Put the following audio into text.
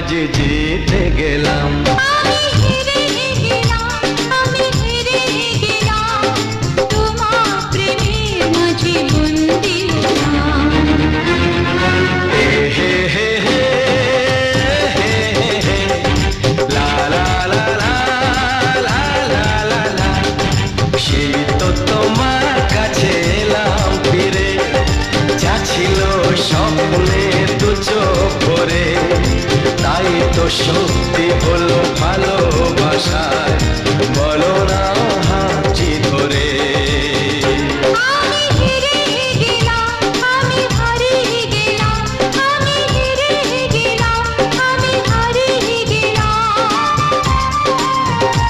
আজ জিতে গেলাম। আমি হেরে গেলাম, আমি হেরে গেলাম, তোমার প্রেমের মাঝে বন্দি হলাম। হে হে হে হে হে হে হে, লা লা লা লা লা লা লা লা। সেই তো তোমার কাছে এলাম ফিরে, যা ছিল স্বপ্নে দু চোখ ভরে, তাই তো সত্যি হলো ভালোবাসা।